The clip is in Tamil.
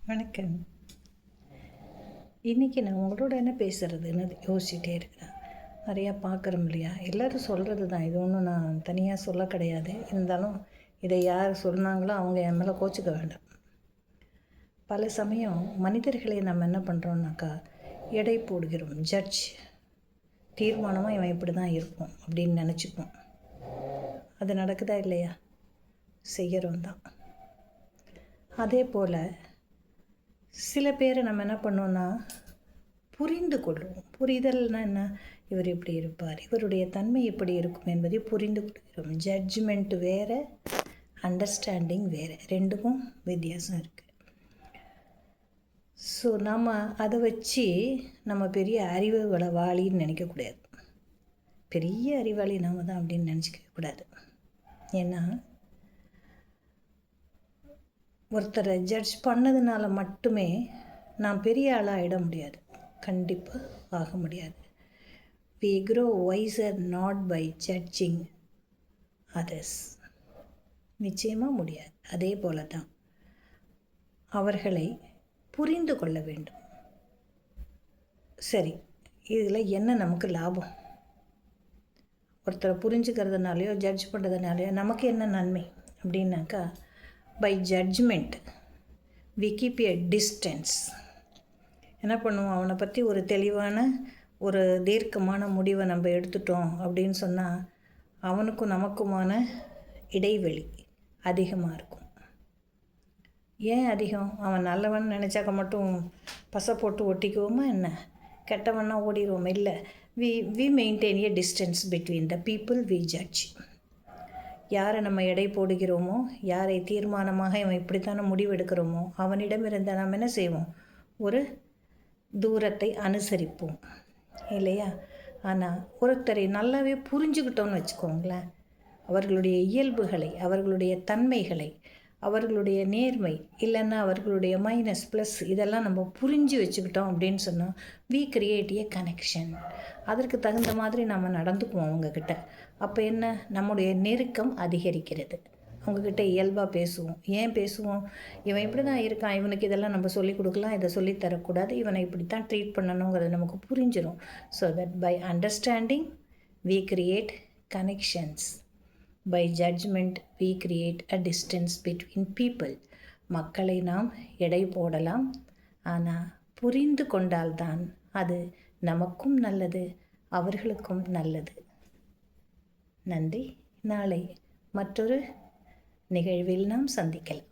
வணக்கம். இன்றைக்கி நான் உங்களோட என்ன பேசுகிறதுன்னு யோசிச்சுட்டே இருக்கிறேன். நிறையா பார்க்குறோம் இல்லையா, எல்லோரும் சொல்கிறது தான், இது ஒன்றும் நான் தனியாக சொல்ல கிடையாது. இருந்தாலும் இதை யார் சொன்னாங்களோ அவங்க என் மேலே கோச்சிக்க வேண்டாம். பல சமயம் மனிதர்களை நம்ம என்ன பண்ணுறோம்னாக்கா எடை போடுகிறோம். ஜட்ஜ் தீர்மானமாக இவன் இப்படி தான் இருக்கும் அப்படின்னு நினச்சிப்போம். அது நடக்குதா இல்லையா? செய்கிறோம் தான். அதே போல் சில பேரை நம்ம என்ன பண்ணோன்னா புரிந்து கொள்வோம். புரிதல்னா என்ன? இவர் இப்படி இருப்பார், இவருடைய தன்மை எப்படி இருக்கும் என்பதை புரிந்து கொள்கிறோம். ஜட்ஜ்மெண்ட் வேறு, அண்டர்ஸ்டாண்டிங் வேறு, ரெண்டுக்கும் வித்தியாசம் இருக்குது. ஸோ நம்ம அதை வச்சு நம்ம பெரிய அறிவுகளவாளின்னு நினைக்கக்கூடாது. பெரிய அறிவாளி நாம் தான் அப்படின்னு நினச்சிக்க கூடாது. ஏன்னா ஒருத்தரை ஜட்ஜ் பண்ணதுனால மட்டுமே நான் பெரிய ஆளாக ஆகிட முடியாது. கண்டிப்பாக ஆக முடியாது. We grow wiser not by judging others. நிச்சயமாக முடியாது. அதே போல தான் அவர்களை புரிந்து கொள்ள வேண்டும். சரி, இதில் என்ன நமக்கு லாபம்? ஒருத்தரை புரிஞ்சுக்கிறதுனாலையோ ஜட்ஜ் பண்ணுறதுனாலையோ நமக்கு என்ன நன்மை அப்படின்னாக்கா, by judgement we keep a distance. என்ன பண்ணுவோம், அவனை பற்றி ஒரு தெளிவான ஒரு தீர்க்கமான முடிவை நம்ம எடுத்துட்டோம் அப்படின்னு சொன்னால் அவனுக்கும் நமக்குமான இடைவெளி அதிகமாக இருக்கும். ஏன் அதிகம்? அவன் நல்லவன் நினச்சாக்க மட்டும் பசை போட்டு ஒட்டிக்குவோமா என்ன? கெட்டவன்னா ஓடிடுவோம்? இல்லை. We maintain a distance between the people we judge. யாரை நம்ம எடை போடுகிறோமோ, யாரை தீர்மானமாக இவன் இப்படித்தானே முடிவெடுக்கிறோமோ அவனிடமிருந்த நாம் என்ன செய்வோம்? ஒரு தூரத்தை அனுசரிப்போம் இல்லையா? ஆனால் ஒருத்தரை நல்லாவே புரிஞ்சுக்கிட்டோன்னு வச்சுக்கோங்களேன், அவர்களுடைய இயல்புகளை, அவர்களுடைய தன்மைகளை, அவர்களுடைய நேர்மை, இல்லைன்னா அவர்களுடைய மைனஸ் ப்ளஸ் இதெல்லாம் நம்ம புரிஞ்சு வச்சுக்கிட்டோம் அப்படின்னு சொன்னால் வி கிரியேட் எ கனெக்ஷன். அதற்கு தகுந்த மாதிரி நம்ம நடந்துக்குவோம் அவங்கக்கிட்ட. அப்போ என்ன? நம்முடைய நெருக்கம் அதிகரிக்கிறது. அவங்கக்கிட்ட இயல்பாக பேசுவோம். ஏன் பேசுவோம்? இவன் இப்படி தான் இருக்கான், இவனுக்கு இதெல்லாம் நம்ம சொல்லிக் கொடுக்கலாம், இதை சொல்லித்தரக்கூடாது, இவனை இப்படி தான் ட்ரீட் பண்ணணுங்கிறது நமக்கு புரிஞ்சிடும். So that by understanding we create connections. By judgement we create a distance between people. மக்களை நாம் எடை போடலாம், ஆனால் புரிந்து கொண்டால்தான் அது நமக்கும் நல்லது, அவர்களுக்கும் நல்லது. நன்றி. நாளை மற்றொரு நிகழ்வில் நாம் சந்திக்கலாம்.